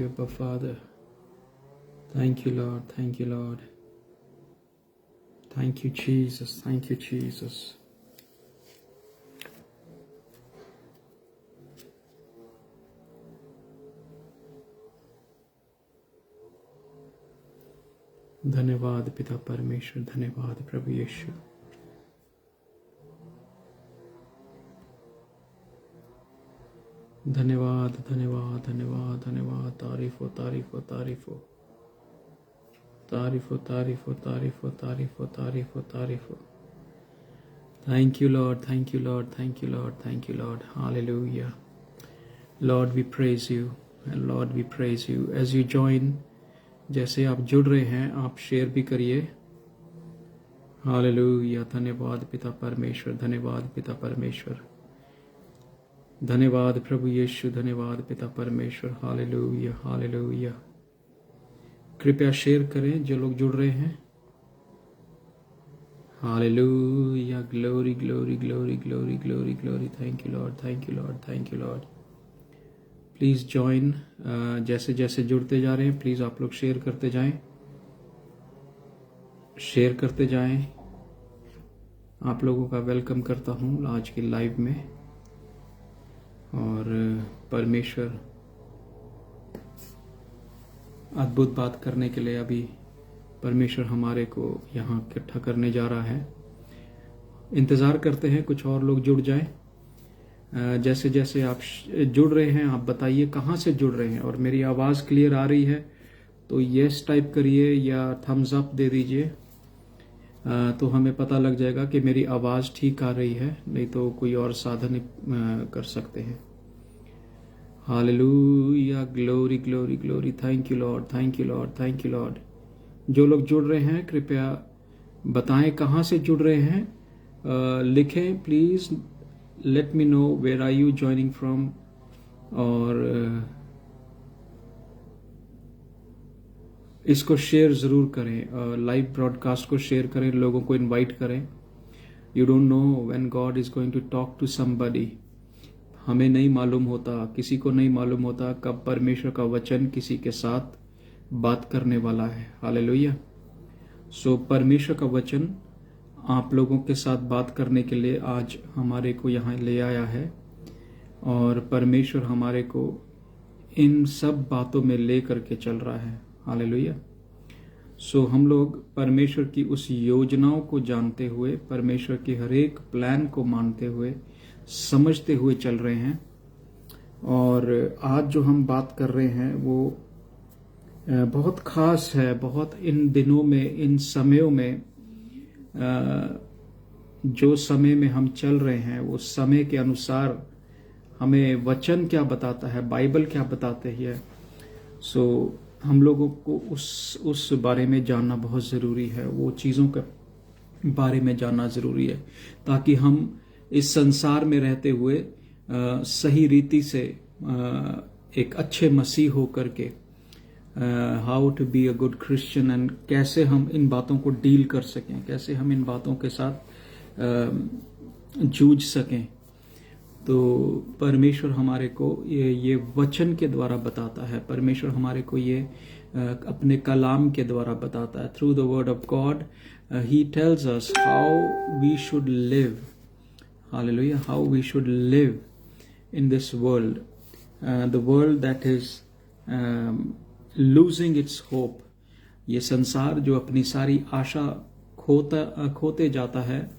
Abba Father. Thank you, Lord. Thank you, Lord. Thank you, Jesus. Thank you, Jesus. धन्यवाद पिता परमेश्वर, धन्यवाद प्रभु यीशु। धन्यवाद धन्यवाद धन्यवाद धन्यवाद। तारीफ हो तारीफ हो तारीफ हो तारीफ हो तारीफ हो तारीफ हो तारीफ हो तारीफ हो तारीफ हो। Thank you, Lord. Thank you, Lord. Thank you, Lord. Thank you, Lord. Hallelujah. Lord, we praise you. And Lord, we praise you. As you join, जैसे आप जुड़ रहे हैं, आप शेयर भी करिए। हालेलुया। धन्यवाद पिता परमेश्वर, धन्यवाद पिता परमेश्वर, धन्यवाद प्रभु यीशु, धन्यवाद पिता परमेश्वर। Hallelujah hallelujah. कृपया शेयर करें जो लोग जुड़ रहे हैं। Hallelujah. Glory glory glory glory glory glory. Thank you Lord, thank you Lord, thank you Lord. Please join. जैसे जैसे जुड़ते जा रहे हैं, प्लीज़ आप लोग शेयर करते जाएं, शेयर करते जाएं। आप लोगों का वेलकम करता हूं आज की लाइव में। और परमेश्वर अद्भुत बात करने के लिए अभी परमेश्वर हमारे को यहाँ इकट्ठा करने जा रहा है। इंतज़ार करते हैं कुछ और लोग जुड़ जाएं। जैसे जैसे आप जुड़ रहे हैं, आप बताइए कहाँ से जुड़ रहे हैं, और मेरी आवाज़ क्लियर आ रही है तो यस टाइप करिए या थम्स अप दे दीजिए, तो हमें पता लग जाएगा कि मेरी आवाज़ ठीक आ रही है। नहीं तो कोई और साधन कर सकते हैं। Hallelujah. Glory glory glory. Thank you Lord, thank you Lord, thank you Lord. जो लोग जुड़ रहे हैं कृपया बताएं कहाँ से जुड़ रहे हैं। लिखें please. Let me know where are you joining from. और इसको शेयर ज़रूर करें। लाइव ब्रॉडकास्ट को शेयर करें, लोगों को इनवाइट करें। You don't know when God is going to talk to somebody. हमें नहीं मालूम होता, किसी को नहीं मालूम होता कब परमेश्वर का वचन किसी के साथ बात करने वाला है। हालेलुया। सो परमेश्वर का वचन आप लोगों के साथ बात करने के लिए आज हमारे को यहाँ ले आया है, और परमेश्वर हमारे को इन सब बातों में ले करके चल रहा है। हालेलुया। सो हम लोग परमेश्वर की उस योजनाओं को जानते हुए, परमेश्वर की हर एक प्लान को मानते हुए, समझते हुए चल रहे हैं। और आज जो हम बात कर रहे हैं वो बहुत खास है। बहुत इन दिनों में, इन समयों में, जो समय में हम चल रहे हैं वो समय के अनुसार हमें वचन क्या बताता है, बाइबल क्या बताते हैं। सो हम लोगों को उस बारे में जानना बहुत ज़रूरी है। वो चीज़ों के बारे में जानना ज़रूरी है ताकि हम इस संसार में रहते हुए सही रीति से एक अच्छे मसीह हो करके how to be a good Christian, and कैसे हम इन बातों को डील कर सकें, कैसे हम इन बातों के साथ जूझ सकें। तो परमेश्वर हमारे को ये वचन के द्वारा बताता है। परमेश्वर हमारे को ये अपने कलाम के द्वारा बताता है। Through the word of God he tells us how we should live. Hallelujah. How we should live in this world, the world that is losing its hope. ये संसार जो अपनी सारी आशा खोते जाता है,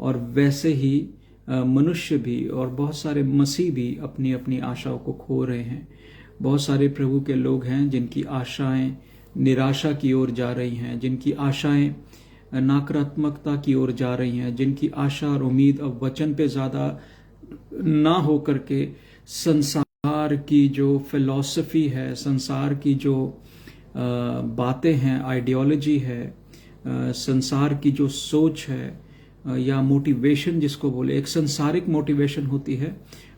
और वैसे ही मनुष्य भी और बहुत सारे मसीह भी अपनी अपनी आशाओं को खो रहे हैं। बहुत सारे प्रभु के लोग हैं जिनकी आशाएं निराशा की ओर जा रही हैं, जिनकी आशाएं नकारात्मकता की ओर जा रही हैं, जिनकी आशा और उम्मीद अब वचन पे ज़्यादा ना हो करके संसार की जो फिलॉसफी है, संसार की जो बातें हैं, आइडियोलॉजी है, संसार की जो सोच है, या मोटिवेशन जिसको बोले, एक संसारिक मोटिवेशन होती है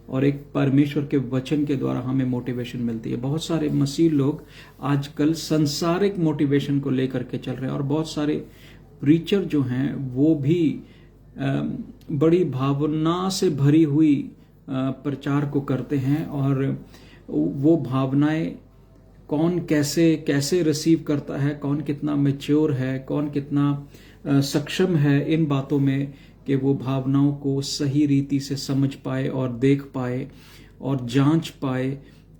और एक परमेश्वर के वचन के द्वारा हमें मोटिवेशन मिलती है। बहुत सारे मसीह लोग आजकल संसारिक मोटिवेशन को लेकर के चल रहे हैं, और बहुत सारे प्रीचर जो हैं वो भी बड़ी भावना से भरी हुई प्रचार को करते हैं, और वो भावनाएं कौन कैसे कैसे रिसीव करता है, कौन कितना मैच्योर है, कौन कितना सक्षम है इन बातों में कि वो भावनाओं को सही रीति से समझ पाए और देख पाए और जांच पाए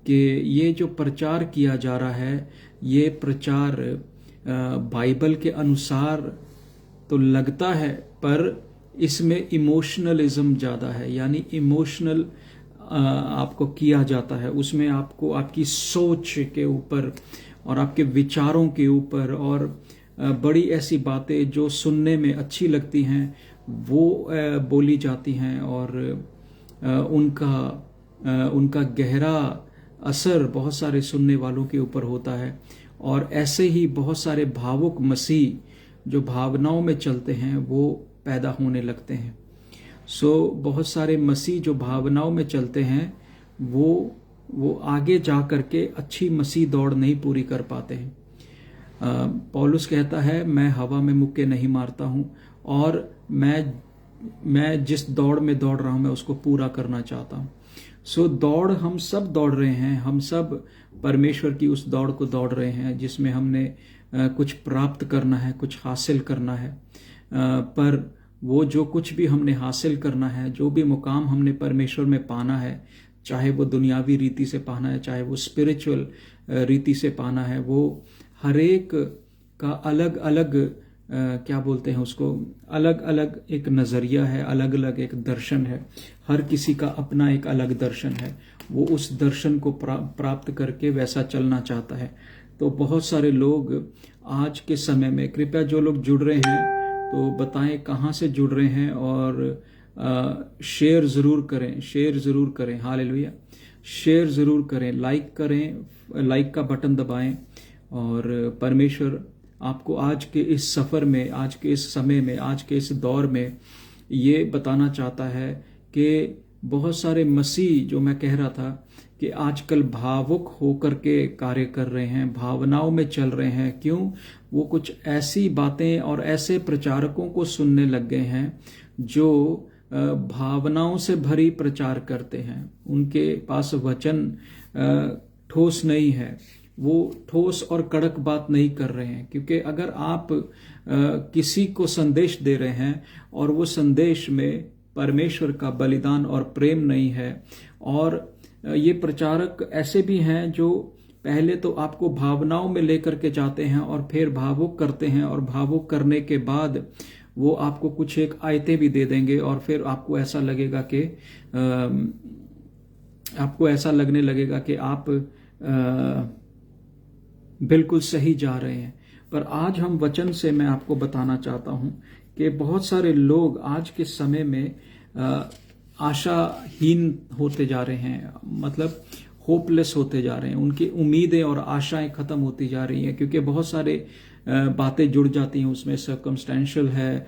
कि ये जो प्रचार किया जा रहा है, ये प्रचार बाइबल के अनुसार तो लगता है, पर इसमें इमोशनलिज्म ज़्यादा है, यानी इमोशनल आपको किया जाता है, उसमें आपको आपकी सोच के ऊपर और आपके विचारों के ऊपर और बड़ी ऐसी बातें जो सुनने में अच्छी लगती हैं वो बोली जाती हैं और उनका गहरा असर बहुत सारे सुनने वालों के ऊपर होता है। और ऐसे ही बहुत सारे भावुक मसीह जो भावनाओं में चलते हैं वो पैदा होने लगते हैं। बहुत सारे मसीह जो भावनाओं में चलते हैं वो आगे जा करके अच्छी मसीह दौड़ नहीं पूरी कर पाते हैं। पौलुस कहता है, मैं हवा में मुक्के नहीं मारता हूं और मैं जिस दौड़ में दौड़ रहा हूं मैं उसको पूरा करना चाहता हूं। दौड़ हम सब दौड़ रहे हैं, हम सब परमेश्वर की उस दौड़ को दौड़ रहे हैं जिसमें हमने कुछ प्राप्त करना है, कुछ हासिल करना है। पर वो जो कुछ भी हमने हासिल करना है, जो भी मुकाम हमने परमेश्वर में पाना है, चाहे वो दुनियावी रीति से पाना है, चाहे वो स्पिरिचुअल रीति से पाना है, वो हर एक का अलग अलग क्या बोलते हैं उसको, अलग अलग एक नज़रिया है, अलग अलग एक दर्शन है। हर किसी का अपना एक अलग दर्शन है, वो उस दर्शन को प्राप्त करके वैसा चलना चाहता है। तो बहुत सारे लोग आज के समय में, कृपया जो लोग जुड़ रहे हैं तो बताएं कहाँ से जुड़ रहे हैं और शेयर ज़रूर करें। हालेलुया, शेयर ज़रूर करें, लाइक करें, लाइक का बटन दबाएं। और परमेश्वर आपको आज के इस सफ़र में, आज के इस समय में, आज के इस दौर में ये बताना चाहता है कि बहुत सारे मसीह, जो मैं कह रहा था कि आजकल भावुक होकर के कार्य कर रहे हैं, भावनाओं में चल रहे हैं। क्यों? वो कुछ ऐसी बातें और ऐसे प्रचारकों को सुनने लग गए हैं जो भावनाओं से भरी प्रचार करते हैं। उनके पास वचन ठोस नहीं है, वो ठोस और कड़क बात नहीं कर रहे हैं। क्योंकि अगर आप किसी को संदेश दे रहे हैं और वो संदेश में परमेश्वर का बलिदान और प्रेम नहीं है, और ये प्रचारक ऐसे भी हैं जो पहले तो आपको भावनाओं में लेकर के जाते हैं और फिर भावुक करते हैं, और भावुक करने के बाद वो आपको कुछ एक आयतें भी दे देंगे और फिर आपको ऐसा लगेगा कि आप बिल्कुल सही जा रहे हैं। पर आज हम वचन से मैं आपको बताना चाहता हूं कि बहुत सारे लोग आज के समय में आशाहीन होते जा रहे हैं, मतलब होपलेस होते जा रहे हैं। उनकी उम्मीदें और आशाएं खत्म होती जा रही हैं, क्योंकि बहुत सारे बातें जुड़ जाती हैं उसमें। सर्कमस्टेंशियल है,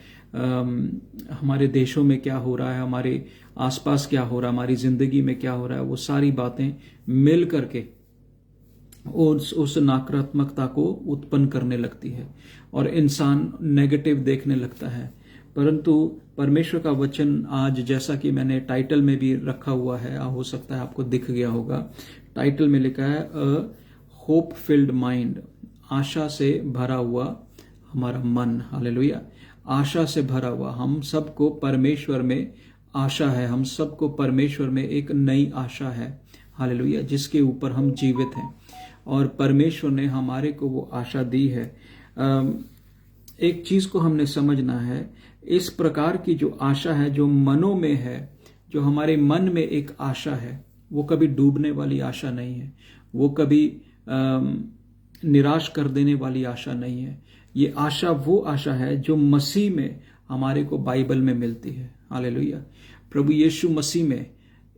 हमारे देशों में क्या हो रहा है, हमारे आसपास क्या हो रहा है, हमारी जिंदगी में क्या हो रहा है, वो सारी बातें मिल करके उस नकारात्मकता को उत्पन्न करने लगती है और इंसान नेगेटिव देखने लगता है। परंतु परमेश्वर का वचन आज, जैसा कि मैंने टाइटल में भी रखा हुआ है, हो सकता है आपको दिख गया होगा, टाइटल में लिखा है अ होप फिल्ड माइंड, आशा से भरा हुआ हमारा मन। हालेलुया, आशा से भरा हुआ। हम सबको परमेश्वर में आशा है, हम सबको परमेश्वर में एक नई आशा है। हालेलुया, जिसके ऊपर हम जीवित हैं और परमेश्वर ने हमारे को वो आशा दी है। एक चीज को हमने समझना है, इस प्रकार की जो आशा है, जो मनों में है, जो हमारे मन में एक आशा है, वो कभी डूबने वाली आशा नहीं है, वो कभी निराश कर देने वाली आशा नहीं है। ये आशा वो आशा है जो मसीह में हमारे को बाइबल में मिलती है। हालेलुया, प्रभु यीशु मसीह में,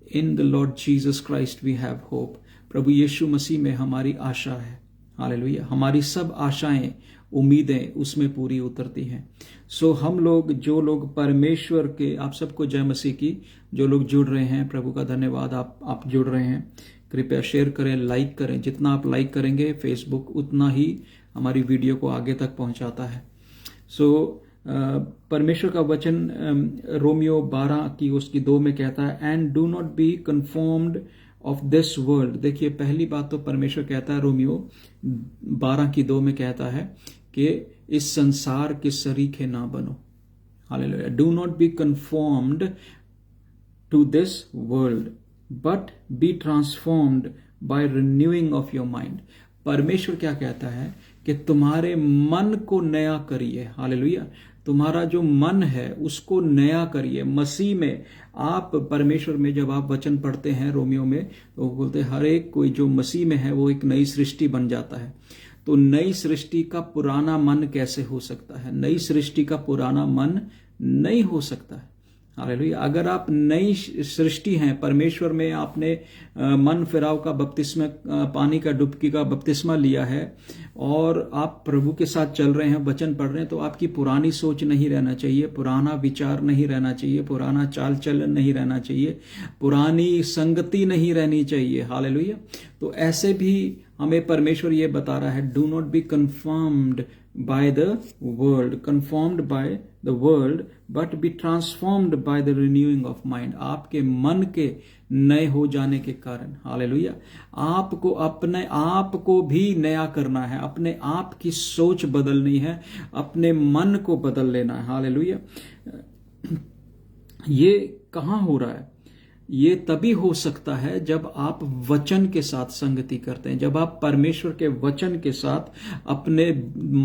in the lord Jesus Christ we have hope. प्रभु यीशु मसीह में हमारी आशा है। हालेलुया, हमारी सब आशाएं, उम्मीदें उसमें पूरी उतरती हैं। हम लोग, जो लोग परमेश्वर के, आप सबको जय मसीह की, जो लोग जुड़ रहे हैं, प्रभु का धन्यवाद, आप जुड़ रहे हैं। कृपया शेयर करें, लाइक करें। जितना आप लाइक करेंगे फेसबुक उतना ही हमारी वीडियो को आगे तक पहुंचाता है। परमेश्वर का वचन रोमियो 12 की उसकी 2 में कहता है, and do not be conformed of this world. देखिए पहली बात तो परमेश्वर कहता है, रोमियो 12:2 में कहता है कि इस संसार के सरीखे ना बनो। Hallelujah. Do not be conformed to this world but be transformed by renewing of your mind. परमेश्वर क्या कहता है कि तुम्हारे मन को नया करिए। हालेलुया। तुम्हारा जो मन है उसको नया करिए मसीह में। आप परमेश्वर में जब आप वचन पढ़ते हैं रोमियो में, तो वो बोलते हैं हर एक कोई जो मसीह में है वो एक नई सृष्टि बन जाता है। तो नई सृष्टि का पुराना मन कैसे हो सकता है? नई सृष्टि का पुराना मन नहीं हो सकता है। हालेलुया। अगर आप नई सृष्टि हैं परमेश्वर में, आपने मन फिराव का बपतिस्मा, पानी का डुबकी का बपतिस्मा लिया है और आप प्रभु के साथ चल रहे हैं, वचन पढ़ रहे हैं, तो आपकी पुरानी सोच नहीं रहना चाहिए, पुराना विचार नहीं रहना चाहिए, पुराना चाल चलन नहीं रहना चाहिए, पुरानी संगति नहीं रहनी चाहिए। हालेलुया। तो ऐसे भी हमें परमेश्वर ये बता रहा है, do not B confirmed by the world, conformed by the world, but be transformed by the renewing of mind। आपके मन के नए हो जाने के कारण, हालेलुया, आपको अपने आप को भी नया करना है, अपने आप की सोच बदलनी है, अपने मन को बदल लेना है। हालेलुया। ये कहाँ हो रहा है? ये तभी हो सकता है जब आप वचन के साथ संगति करते हैं, जब आप परमेश्वर के वचन के साथ अपने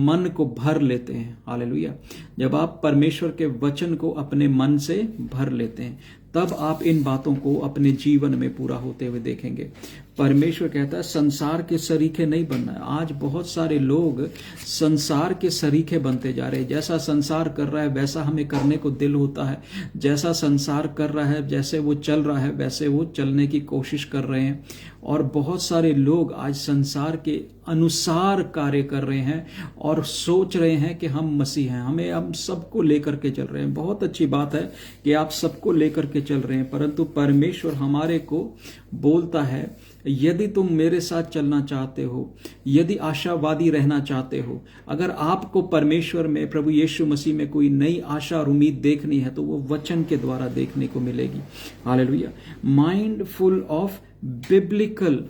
मन को भर लेते हैं। हालेलुया। जब आप परमेश्वर के वचन को अपने मन से भर लेते हैं, तब आप इन बातों को अपने जीवन में पूरा होते हुए देखेंगे। परमेश्वर कहता है संसार के सरीखे नहीं बनना है। आज बहुत सारे लोग संसार के सरीखे बनते जा रहे हैं। जैसा संसार कर रहा है वैसा हमें करने को दिल होता है, जैसा संसार कर रहा है, जैसे वो चल रहा है वैसे वो चलने की कोशिश कर रहे हैं। और बहुत सारे लोग आज संसार के अनुसार कार्य कर रहे हैं और सोच रहे हैं कि हम मसीह हैं, हम सबको लेकर के चल रहे हैं। बहुत अच्छी बात है कि आप सबको लेकर के चल रहे हैं, परंतु परमेश्वर हमारे को बोलता है यदि तुम मेरे साथ चलना चाहते हो, यदि आशावादी रहना चाहते हो, अगर आपको परमेश्वर में, प्रभु यीशु मसीह में कोई नई आशा और उम्मीद देखनी है, तो वो वचन के द्वारा देखने को मिलेगी। Hallelujah. Mind full of biblical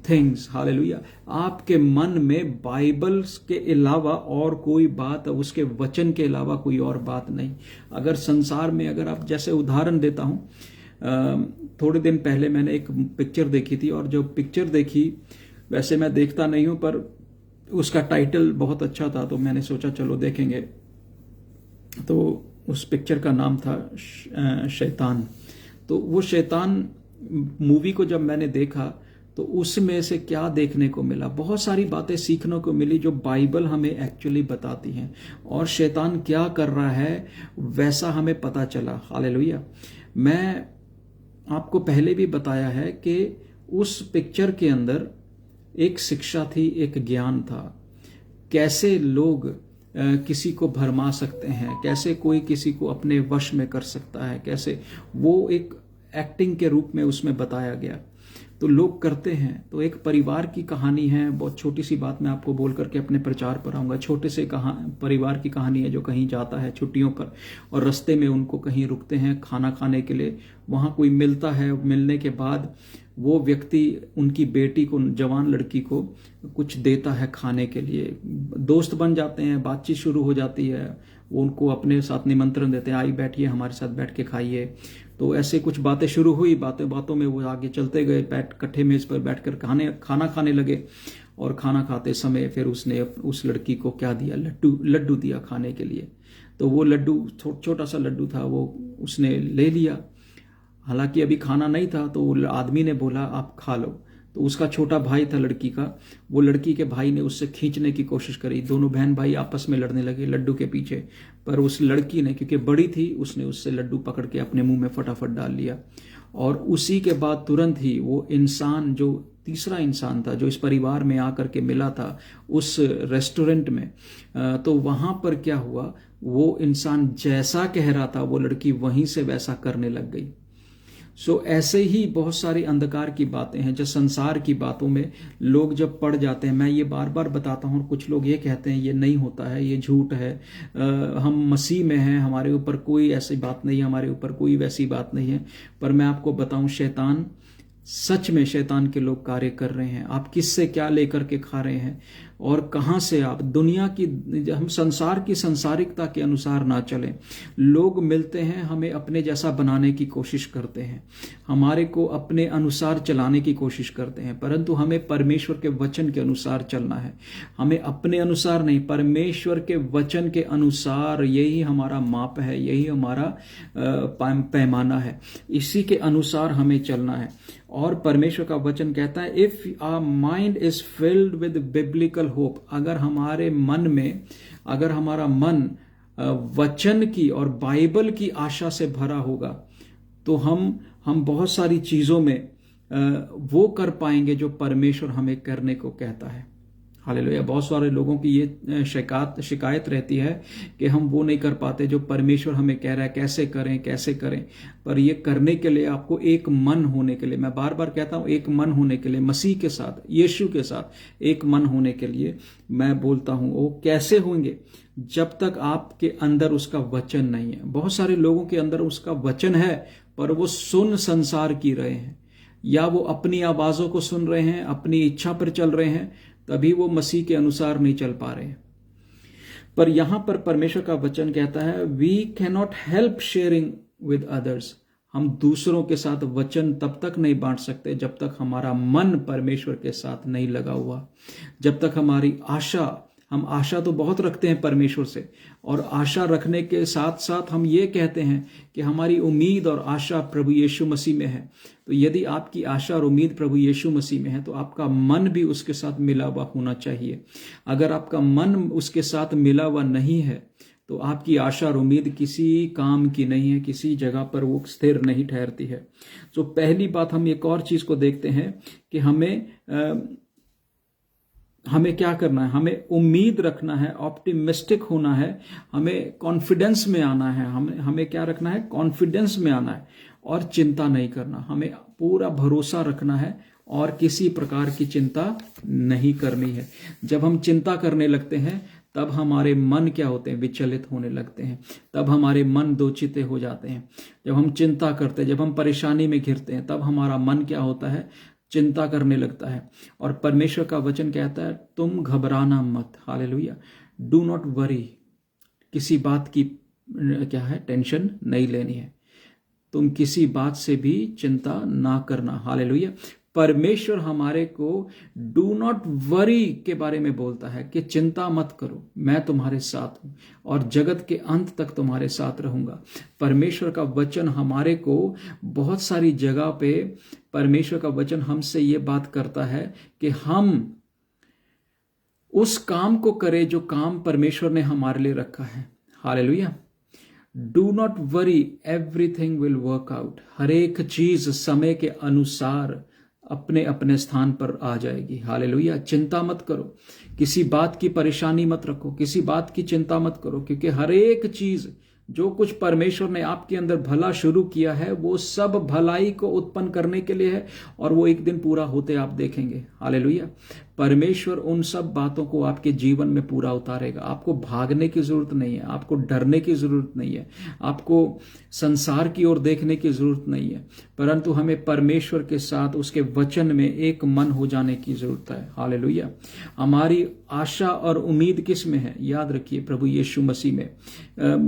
things. Hallelujah. आपके मन में बाइबल के अलावा और कोई बात, उसके वचन के अलावा कोई और बात नहीं। अगर संसार में, अगर आप, जैसे उदाहरण देता हूं, थोड़े दिन पहले मैंने एक पिक्चर देखी थी, और जो पिक्चर देखी, वैसे मैं देखता नहीं हूं, पर उसका टाइटल बहुत अच्छा था, तो मैंने सोचा चलो देखेंगे। तो उस पिक्चर का नाम था शैतान। तो वो शैतान मूवी को जब मैंने देखा तो उसमें से क्या देखने को मिला, बहुत सारी बातें सीखने को मिली जो बाइबल हमें एक्चुअली बताती हैं, और शैतान क्या कर रहा है वैसा हमें पता चला। हालेलुया। मैं आपको पहले भी बताया है कि उस पिक्चर के अंदर एक शिक्षा थी, एक ज्ञान था, कैसे लोग किसी को भरमा सकते हैं, कैसे कोई किसी को अपने वश में कर सकता है, कैसे वो एक एक्टिंग के रूप में उसमें बताया गया। तो लोग करते हैं। तो एक परिवार की कहानी है, बहुत छोटी सी बात मैं आपको बोल करके अपने प्रचार पर आऊंगा। छोटे से परिवार की कहानी है जो कहीं जाता है छुट्टियों पर, और रास्ते में उनको कहीं रुकते हैं खाना खाने के लिए, वहां कोई मिलता है। मिलने के बाद वो व्यक्ति उनकी बेटी को, जवान लड़की को कुछ देता है खाने के लिए। दोस्त बन जाते हैं, बातचीत शुरू हो जाती है, वो उनको अपने साथ निमंत्रण देते हैं, आई बैठिए हमारे साथ बैठ के खाइए। तो ऐसे कुछ बातें शुरू हुई, बातों में वो आगे चलते गए, कट्ठे मेज पर बैठकर खाना खाने लगे। और खाना खाते समय फिर उसने उस लड़की को क्या दिया, लड्डू दिया खाने के लिए। तो वो लड्डू, छोटा सा लड्डू था, वो उसने ले लिया। हालांकि अभी खाना नहीं था, तो आदमी ने बोला आप खा लो। तो उसका छोटा भाई था लड़की का, वो लड़की के भाई ने उससे खींचने की कोशिश करी। दोनों बहन भाई आपस में लड़ने लगे लड्डू के पीछे, पर उस लड़की ने, क्योंकि बड़ी थी, उसने उससे लड्डू पकड़ के अपने मुंह में फटाफट डाल लिया। और उसी के बाद तुरंत ही वो इंसान, जो तीसरा इंसान था, जो इस परिवार में आकर के मिला था उस रेस्टोरेंट में, तो वहां पर क्या हुआ, वो इंसान जैसा कह रहा था वो लड़की वहीं से वैसा करने लग गई। सो ऐसे ही बहुत सारी अंधकार की बातें हैं जो संसार की बातों में लोग जब पड़ जाते हैं। मैं ये बार बार बताता हूँ, कुछ लोग ये कहते हैं ये नहीं होता है, ये झूठ है, हम मसीह में हैं, हमारे ऊपर कोई ऐसी बात नहीं है, हमारे ऊपर कोई वैसी बात नहीं है। पर मैं आपको बताऊं, शैतान, सच में शैतान के लोग कार्य कर रहे हैं। आप किससे क्या लेकर के खा रहे हैं और कहां से आप दुनिया की, हम संसार की संसारिकता के अनुसार ना चलें। लोग मिलते हैं, हमें अपने जैसा बनाने की कोशिश करते हैं, हमारे को अपने अनुसार चलाने की कोशिश करते हैं, परंतु हमें परमेश्वर के वचन के अनुसार चलना है। हमें अपने अनुसार नहीं, परमेश्वर के वचन के अनुसार, यही हमारा माप है, यही हमारा पैमाना है, इसी के अनुसार हमें चलना है। और परमेश्वर का वचन कहता है, if our mind is filled with biblical hope, अगर हमारे मन में, अगर हमारा मन वचन की और बाइबल की आशा से भरा होगा, तो हम बहुत सारी चीजों में वो कर पाएंगे जो परमेश्वर हमें करने को कहता है। हालेलुया। बहुत सारे लोगों की ये शिकायत रहती है कि हम वो नहीं कर पाते जो परमेश्वर हमें कह रहा है, कैसे करें कैसे करें। पर ये करने के लिए आपको एक मन होने के लिए, मैं बार बार कहता हूं, एक मन होने के लिए, मसीह के साथ, यीशु के साथ एक मन होने के लिए मैं बोलता हूं। वो कैसे होंगे? जब तक आपके अंदर उसका वचन नहीं है। बहुत सारे लोगों के अंदर उसका वचन है, पर वो सुन संसार की रहे हैं, या वो अपनी आवाजों को सुन रहे हैं, अपनी इच्छा पर चल रहे हैं, तभी वो मसीह के अनुसार नहीं चल पा रहे। पर यहां पर परमेश्वर का वचन कहता है, we can not help sharing with others. हम दूसरों के साथ वचन तब तक नहीं बांट सकते जब तक हमारा मन परमेश्वर के साथ नहीं लगा हुआ, जब तक हमारी आशा, हम आशा तो बहुत रखते हैं परमेश्वर से, और आशा रखने के साथ साथ हम ये कहते हैं कि हमारी उम्मीद और आशा प्रभु यीशु मसीह में है। तो यदि आपकी आशा और उम्मीद प्रभु यीशु मसीह में है, तो आपका मन भी उसके साथ मिला हुआ होना चाहिए। अगर आपका मन उसके साथ मिला हुआ नहीं है, तो आपकी आशा और उम्मीद किसी काम की नहीं है, किसी जगह पर वो स्थिर नहीं ठहरती है। तो पहली बात, हम एक और चीज को देखते हैं कि हमें क्या करना है, हमें उम्मीद रखना है, ऑप्टिमिस्टिक होना है, हमें कॉन्फिडेंस में आना है। हमें क्या रखना है? कॉन्फिडेंस में आना है और चिंता नहीं करना। हमें पूरा भरोसा रखना है और किसी प्रकार की चिंता नहीं करनी है। जब हम चिंता करने लगते हैं, तब हमारे मन क्या होते हैं? विचलित होने लगते हैं, तब हमारे मन दो चिते हो जाते हैं। जब हम चिंता करते हैं, जब हम परेशानी में घिरते हैं, तब हमारा मन क्या होता है? चिंता करने लगता है। और परमेश्वर का वचन कहता है, तुम घबराना मत। हालेलुया। Do not worry. किसी बात की क्या है? टेंशन नहीं लेनी है। तुम किसी बात से भी चिंता ना करना। हालेलुया। परमेश्वर हमारे को डू नॉट वरी के बारे में बोलता है कि चिंता मत करो, मैं तुम्हारे साथ हूं और जगत के अंत तक तुम्हारे साथ रहूंगा। परमेश्वर का वचन हमारे को बहुत सारी जगह पे, परमेश्वर का वचन हमसे ये बात करता है कि हम उस काम को करें जो काम परमेश्वर ने हमारे लिए रखा है। Hallelujah. Do not worry, everything will work out. हर एक चीज समय के अनुसार अपने अपने स्थान पर आ जाएगी। हालेलुया। चिंता मत करो, किसी बात की परेशानी मत रखो, किसी बात की चिंता मत करो, क्योंकि हर एक चीज, जो कुछ परमेश्वर ने आपके अंदर भला शुरू किया है, वो सब भलाई को उत्पन्न करने के लिए है, और वो एक दिन पूरा होते आप देखेंगे। हालेलुया। परमेश्वर उन सब बातों को आपके जीवन में पूरा उतारेगा। आपको भागने की जरूरत नहीं है, आपको डरने की जरूरत नहीं है, आपको संसार की ओर देखने की जरूरत नहीं है, परंतु हमें परमेश्वर के साथ उसके वचन में एक मन हो जाने की जरूरत है। हालेलुया। हमारी आशा और उम्मीद किस में है? याद रखिए, प्रभु यीशु मसीह में।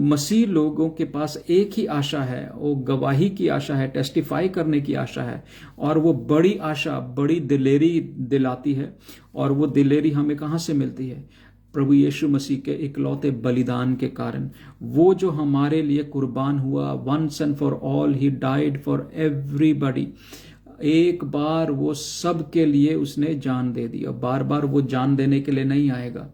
मसीह लोगों के पास एक ही आशा है, वो गवाही की आशा है, टेस्टिफाई करने की आशा है, और वो बड़ी आशा बड़ी दिलेरी दिलाती है। और वो दिलेरी हमें कहां से मिलती है? प्रभु यीशु मसीह के इकलौते बलिदान के कारण। वो जो हमारे लिए कुर्बान हुआ, once and for all he died for everybody. एक बार वो सब के लिए उसने जान दे दी। अब बार बार वो जान देने के लिए नहीं आएगा।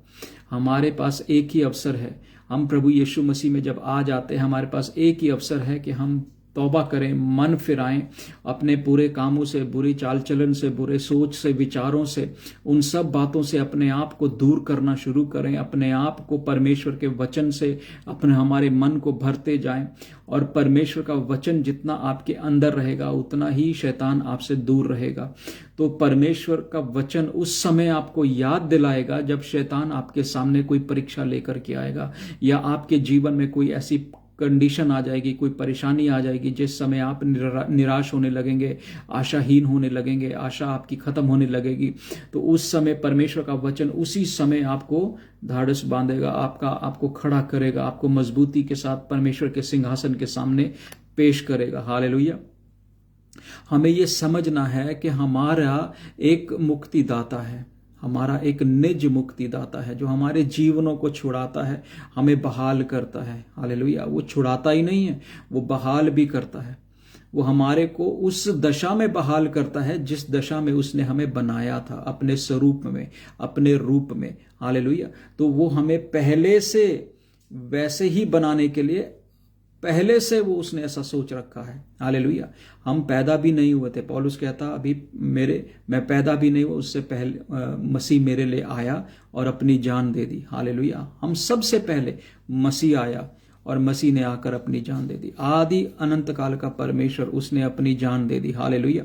हमारे पास एक ही अवसर है। हम प्रभु यीशु मसीह में जब आ जाते हैं, हमारे पास एक ही अवसर है कि हम तौबा करें, मन फिराएं, अपने बुरे कामों से, बुरी चाल चलन से, बुरे सोच से, विचारों से, उन सब बातों से अपने आप को दूर करना शुरू करें। अपने आप को परमेश्वर के वचन से हमारे मन को भरते जाएं, और परमेश्वर का वचन जितना आपके अंदर रहेगा उतना ही शैतान आपसे दूर रहेगा। तो परमेश्वर का वचन उस समय आपको याद दिलाएगा जब शैतान आपके सामने कोई परीक्षा लेकर के आएगा, या आपके जीवन में कोई ऐसी कंडीशन आ जाएगी, कोई परेशानी आ जाएगी जिस समय आप निराश होने लगेंगे, आशाहीन होने लगेंगे, आशा आपकी खत्म होने लगेगी। तो उस समय परमेश्वर का वचन उसी समय आपको धाड़स बांधेगा, आपको खड़ा करेगा, आपको मजबूती के साथ परमेश्वर के सिंहासन के सामने पेश करेगा। हालेलुया। हमें यह समझना है कि हमारा एक मुक्तिदाता है, हमारा एक निज मुक्तिदाता है जो हमारे जीवनों को छुड़ाता है, हमें बहाल करता है। हालेलुया। वो छुड़ाता ही नहीं है, वो बहाल भी करता है। वो हमारे को उस दशा में बहाल करता है जिस दशा में उसने हमें बनाया था, अपने स्वरूप में, अपने रूप में। हालेलुया। तो वो हमें पहले से वैसे ही बनाने के लिए, पहले से वो उसने ऐसा सोच रखा है। हालेलुया। हम पैदा भी नहीं हुए थे, पौलुस कहता अभी मैं पैदा भी नहीं हुआ, उससे पहले मसीह मेरे लिए आया और अपनी जान दे दी। हालेलुया। हम सबसे पहले मसीह आया और मसीह ने आकर अपनी जान दे दी। आदि अनंत काल का परमेश्वर, उसने अपनी जान दे दी। हालेलुया।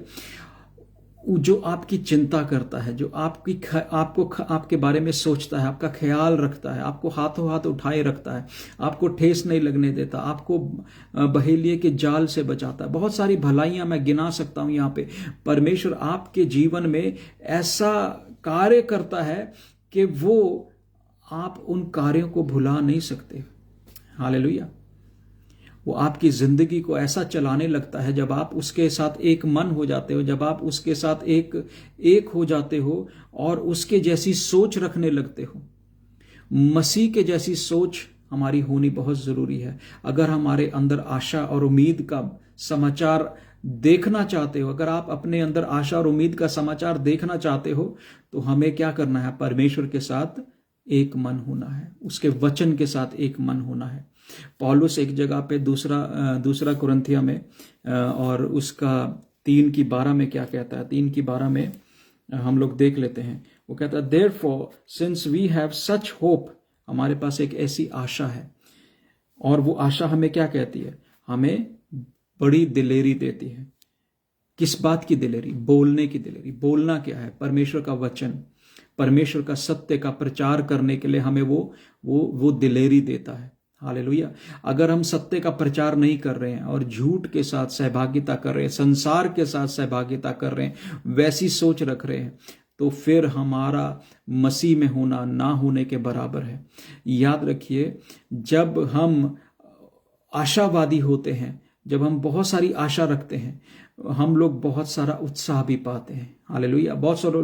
जो आपकी चिंता करता है, जो आपके बारे में सोचता है, आपका ख्याल रखता है, आपको हाथों हाथ उठाए रखता है, आपको ठेस नहीं लगने देता, आपको बहेलिए के जाल से बचाता है। बहुत सारी भलाइयां मैं गिना सकता हूं यहाँ पे। परमेश्वर आपके जीवन में ऐसा कार्य करता है कि वो आप उन कार्यों को भुला नहीं सकते। हालेलुया। वो आपकी जिंदगी को ऐसा चलाने लगता है जब आप उसके साथ एक मन हो जाते हो, जब आप उसके साथ एक हो जाते हो और उसके जैसी सोच रखने लगते हो। मसीह के जैसी सोच हमारी होनी बहुत जरूरी है। अगर हमारे अंदर आशा और उम्मीद का समाचार देखना चाहते हो, अगर आप अपने अंदर आशा और उम्मीद का समाचार देखना चाहते हो, तो हमें क्या करना है? परमेश्वर के साथ एक मन होना है, उसके वचन के साथ एक मन होना है। पौलुस एक जगह पे दूसरा कुरिन्थिया में और उसका 3:12 में क्या कहता है? 3:12 में हम लोग देख लेते हैं। वो कहता है, Therefore, since we have such hope, हमारे पास एक ऐसी आशा है, और वो आशा हमें क्या कहती है? हमें बड़ी दिलेरी देती है। किस बात की दिलेरी? बोलने की दिलेरी। बोलना क्या है? परमेश्वर का वचन, परमेश्वर का सत्य का प्रचार करने के लिए हमें वो दिलेरी देता है। हालेलुया। अगर हम सत्य का प्रचार नहीं कर रहे हैं और झूठ के साथ सहभागिता कर रहे हैं, संसार के साथ सहभागिता कर रहे हैं, वैसी सोच रख रहे हैं, तो फिर हमारा मसीह में होना ना होने के बराबर है। याद रखिए, जब हम आशावादी होते हैं, जब हम बहुत सारी आशा रखते हैं, हम लोग बहुत सारा उत्साह भी पाते हैं। हालेलुया। बहुत सारे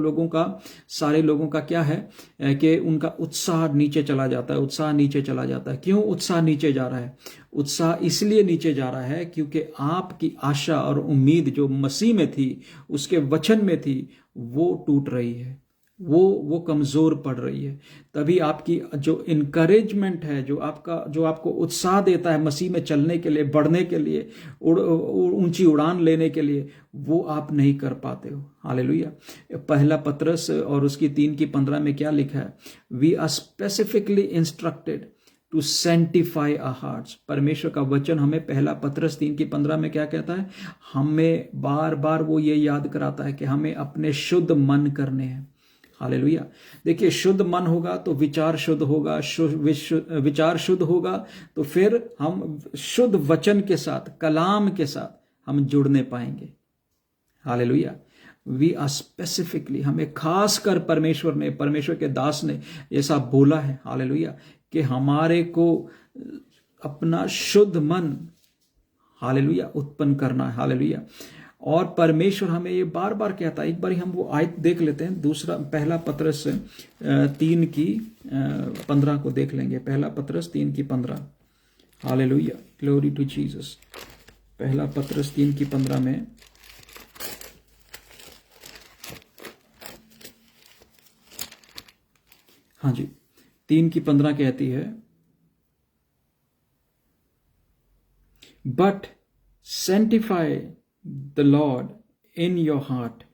लोगों का क्या है कि उनका उत्साह नीचे चला जाता है। उत्साह नीचे चला जाता है। क्यों उत्साह नीचे जा रहा है? उत्साह इसलिए नीचे जा रहा है क्योंकि आपकी आशा और उम्मीद जो मसीह में थी, उसके वचन में थी, वो टूट रही है, वो कमजोर पड़ रही है। तभी आपकी जो इनकरेजमेंट है, जो आपको उत्साह देता है मसीह में चलने के लिए, बढ़ने के लिए, ऊंची उड़ान लेने के लिए, वो आप नहीं कर पाते हो। हालेलुया। पहला पत्रस और उसकी 3:15 में क्या लिखा है? We are specifically instructed to sanctify our hearts. परमेश्वर का वचन हमें पहला पत्रस 3:15 में क्या कहता है? हमें बार बार वो ये याद कराता है कि हमें अपने शुद्ध मन करने हैं। हालेलुया। देखिए, शुद्ध मन होगा तो विचार शुद्ध होगा, विचार शुद्ध होगा तो फिर हम शुद्ध वचन के साथ, कलाम के साथ हम जुड़ने पाएंगे। हालेलुया। वी आर स्पेसिफिकली, हमें खास कर परमेश्वर के दास ने ऐसा बोला है। हालेलुया। कि हमारे को अपना शुद्ध मन, हालेलुया, उत्पन्न करना है। हालेलुया। और परमेश्वर हमें ये बार बार कहता है। एक बार हम वो आयत देख लेते हैं, पहला पत्रस 3:15 को देख लेंगे। पहला पत्रस 3:15। हालेलुया। Glory to Jesus. पहला पत्रस 3:15 में हाँ जी, 3:15 कहती है, but sanctify the Lord in your heart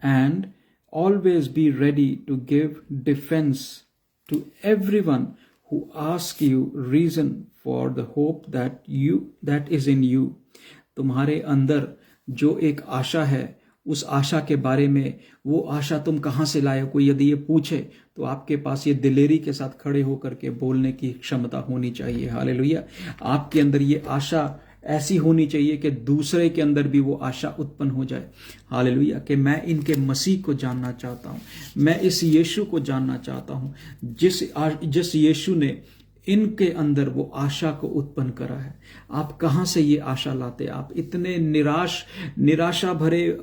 and always be ready to give defense to everyone who asks you reason for the hope that is in you. तुम्हारे अंदर जो एक आशा है, उस आशा के बारे में, वो आशा तुम कहाँ से लाए हो, कोई यदि ये पूछे तो आपके पास ये दिलेरी के साथ खड़े होकर के बोलने की क्षमता होनी चाहिए। हालेलुया। आपके अंदर ये आशा ऐसी होनी चाहिए कि दूसरे के अंदर भी वो आशा उत्पन्न हो जाए। हालेलुया। कि मैं इनके मसीह को जानना चाहता हूँ, मैं इस यीशु को जानना चाहता हूँ जिस यीशु ने इनके अंदर वो आशा को उत्पन्न करा है। आप कहाँ से ये आशा लाते? आप इतने निराशा भरे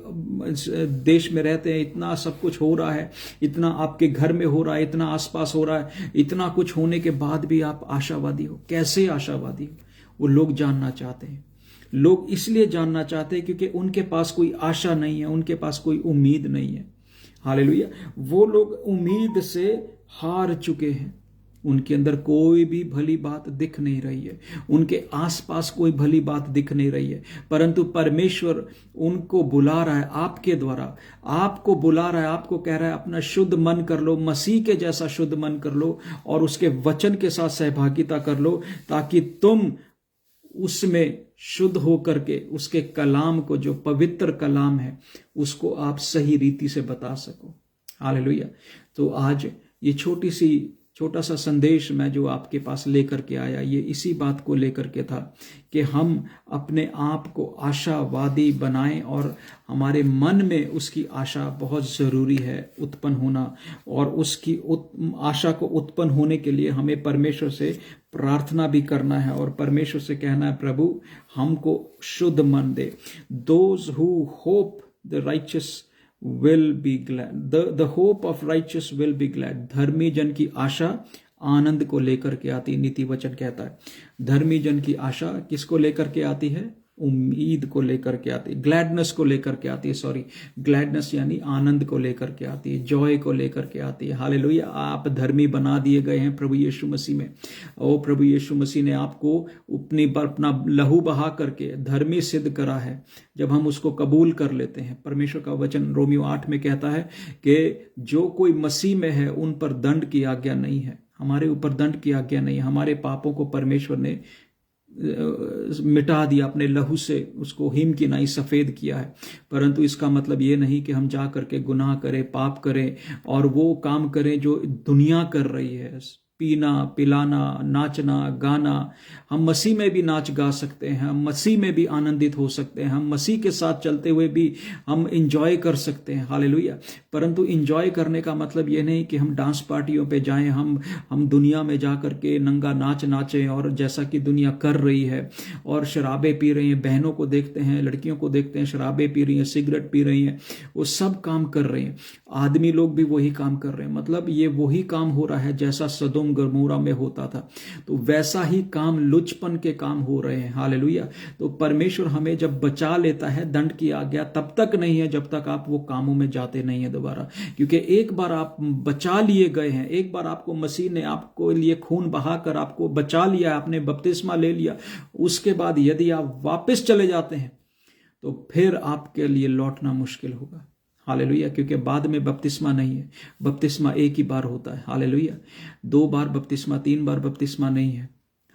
देश में रहते हैं, इतना सब कुछ हो रहा है, इतना आपके घर में हो रहा है, इतना आसपास हो रहा है, इतना कुछ होने के बाद भी आप आशावादी हो। कैसे आशावादी हो? वो लोग जानना चाहते हैं। लोग इसलिए जानना चाहते हैं क्योंकि उनके पास कोई आशा नहीं है, उनके पास कोई उम्मीद नहीं है। हालेलुया। वो लोग उम्मीद से हार चुके हैं। उनके अंदर कोई भी भली बात दिख नहीं रही है, उनके आसपास कोई भली बात दिख नहीं रही है, परंतु परमेश्वर उनको बुला रहा है आपके द्वारा, आपको बुला रहा है, आपको कह रहा है अपना शुद्ध मन कर लो, मसीह के जैसा शुद्ध मन कर लो और उसके वचन के साथ सहभागिता कर लो, ताकि तुम उसमें शुद्ध होकर के उसके कलाम को, जो पवित्र कलाम है, उसको आप सही रीति से बता सको। हालेलुया। तो आज ये छोटा सा संदेश मैं जो आपके पास लेकर के आया, ये इसी बात को लेकर के था कि हम अपने आप को आशावादी बनाएं और हमारे मन में उसकी आशा बहुत ज़रूरी है उत्पन्न होना, और उसकी आशा को उत्पन्न होने के लिए हमें परमेश्वर से प्रार्थना भी करना है और परमेश्वर से कहना है, प्रभु हमको शुद्ध मन दे। Those who hope the righteous will be glad, the hope of righteous will be glad। धर्मी जन की आशा आनंद को लेकर के आती है। नीति वचन कहता है धर्मी जन की आशा किसको लेकर के आती है? उम्मीद को लेकर के आती है, ग्लैडनेस को लेकर के आती है, सॉरी ग्लैडनेस यानी आनंद को लेकर के आती है, जॉय को लेकर के आती है। हालेलुया। आप धर्मी बना दिए गए हैं प्रभु यीशु मसीह में। ओ प्रभु यीशु मसीह ने आपको अपना लहू बहा करके धर्मी सिद्ध करा है। जब हम उसको कबूल कर लेते हैं, परमेश्वर का वचन रोमियो 8 में कहता है कि जो कोई मसीह में है उन पर दंड की आज्ञा नहीं है। हमारे ऊपर दंड की आज्ञा नहीं है। हमारे पापों को परमेश्वर ने मिटा दिया, अपने लहू से उसको हिम की नाई सफेद किया है। परंतु इसका मतलब ये नहीं कि हम जा करके गुनाह करें, पाप करें और वो काम करें जो दुनिया कर रही है, पीना पिलाना, नाचना गाना। हम मसीह में भी नाच गा सकते हैं, हम मसीह में भी आनंदित हो सकते हैं, हम मसीह के साथ चलते हुए भी हम इंजॉय कर सकते हैं। हालेलुया। परंतु इंजॉय करने का मतलब ये नहीं कि हम डांस पार्टियों पे जाएं, हम दुनिया में जा करके नंगा नाच नाचें और जैसा कि दुनिया कर रही है, और शराबें पी रही हैं, बहनों को देखते हैं, लड़कियों को देखते हैं शराबें पी रही हैं, सिगरेट पी रही हैं, वो सब काम कर रहे हैं। आदमी लोग भी वही काम कर रहे हैं। मतलब ये वही काम हो रहा है जैसा सदोम गमोरा में होता था, तो वैसा ही काम, लुचपन के काम हो रहे हैं। हालेलुया। तो परमेश्वर हमें जब बचा लेता है, दंड की आज्ञा तब तक नहीं है जब तक आप वो कामों में जाते नहीं है दोबारा, क्योंकि एक बार आप बचा लिए गए हैं, एक बार आपको मसीह ने आपको लिए खून बहाकर आपको बचा लिया, आपने बपतिस्मा ले लिया, उसके बाद यदि आप वापस चले जाते हैं तो फिर आपके लिए लौटना मुश्किल होगा। हालेलुया। क्योंकि बाद में बपतिस्मा नहीं है, बपतिस्मा एक ही बार होता है। हालेलुया। 2 बार बपतिस्मा, 3 बार बपतिस्मा नहीं है।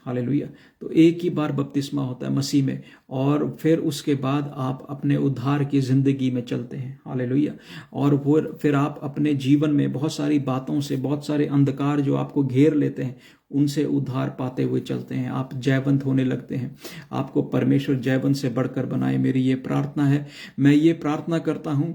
हालेलुया। तो एक ही बार बपतिस्मा होता है मसीह में, और फिर उसके बाद आप अपने उद्धार की जिंदगी में चलते हैं। हालेलुया। और फिर आप अपने जीवन में बहुत सारी बातों से, बहुत सारे अंधकार जो आपको घेर लेते हैं, उनसे उद्धार पाते हुए चलते हैं। आप जयवंत होने लगते हैं। आपको परमेश्वर जयवंत से बढ़कर बनाए, मेरी ये प्रार्थना है। मैं ये प्रार्थना करता हूं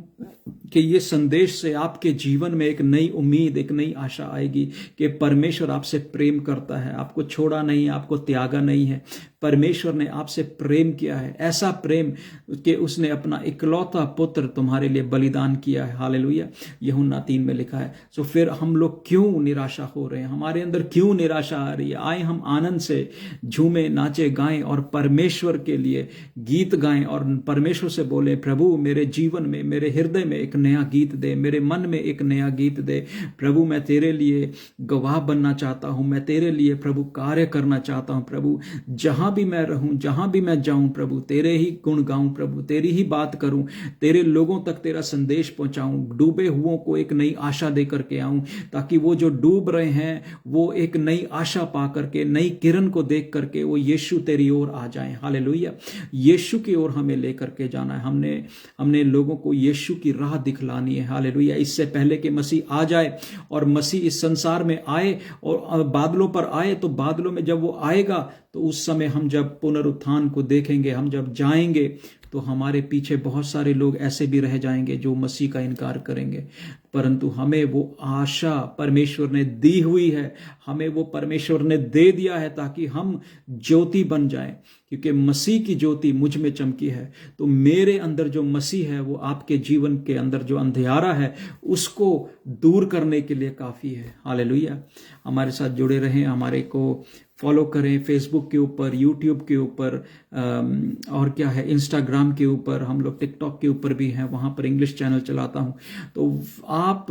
कि ये संदेश से आपके जीवन में एक नई उम्मीद, एक नई आशा आएगी कि परमेश्वर आपसे प्रेम करता है, आपको छोड़ा नहीं, आपको त्यागा नहीं है। परमेश्वर ने आपसे प्रेम किया है, ऐसा प्रेम कि उसने अपना इकलौता पुत्र तुम्हारे लिए बलिदान किया है। हालेलुया। यूहन्ना 3 में लिखा है। सो फिर हम लोग क्यों निराशा हो रहे हैं? हमारे अंदर क्यों निराशा आ रही है? आए हम आनंद से झूमे, नाचे, गाएं और परमेश्वर के लिए गीत गाएं और परमेश्वर से बोले, प्रभु मेरे जीवन में, मेरे हृदय में एक नया गीत दे, मेरे मन में एक नया गीत दे। प्रभु मैं तेरे लिए गवाह बनना चाहता हूं, मैं तेरे लिए प्रभु कार्य करना चाहता हूं। प्रभु जहां जहां भी मैं रहूं, जहां भी मैं जाऊं प्रभु, तेरे ही गुण गाऊं प्रभु, तेरी ही बात करूं, तेरे लोगों तक तेरा संदेश पहुंचाऊं, डूबे हुओं को एक नई आशा दे करके आऊं, ताकि वो जो डूब रहे हैं वो एक नई आशा पा करके, नई किरण को देख करके वो यीशु तेरी ओर आ जाएं। हालेलुया। यीशु की ओर हमें लेकर के जाना है। हमने लोगों को यीशु की राह दिखलानी है। हालेलुया। इससे पहले कि मसीह आ जाए और मसीह इस संसार में आए और बादलों पर आए, तो बादलों में जब वो आएगा तो उस समय हम जब पुनरुत्थान को देखेंगे, हम जब जाएंगे, तो हमारे पीछे बहुत सारे लोग ऐसे भी रह जाएंगे जो मसीह का इनकार करेंगे। परंतु हमें वो आशा परमेश्वर ने दी हुई है, हमें वो परमेश्वर ने दे दिया है ताकि हम ज्योति बन जाएं। क्योंकि मसीह की ज्योति मुझ में चमकी है, तो मेरे अंदर जो मसीह है वो आपके जीवन के अंदर जो अंधियारा है उसको दूर करने के लिए काफी है। हालेलुया। हमारे साथ जुड़े रहें, हमारे को फॉलो करें फेसबुक के ऊपर, यूट्यूब के ऊपर, और क्या है, इंस्टाग्राम के ऊपर, हम लोग टिकटॉक के ऊपर भी हैं, वहां पर इंग्लिश चैनल चलाता हूं। तो आप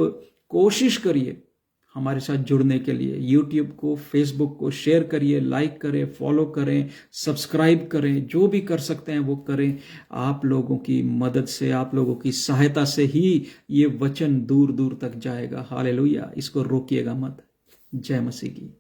कोशिश करिए हमारे साथ जुड़ने के लिए। यूट्यूब को, फेसबुक को शेयर करिए, लाइक करें, फॉलो करें, सब्सक्राइब करें, जो भी कर सकते हैं वो करें। आप लोगों की मदद से, आप लोगों की सहायता से ही ये वचन दूर दूर तक जाएगा। हालेलुया। इसको रोकिएगा मत। जय मसीह की।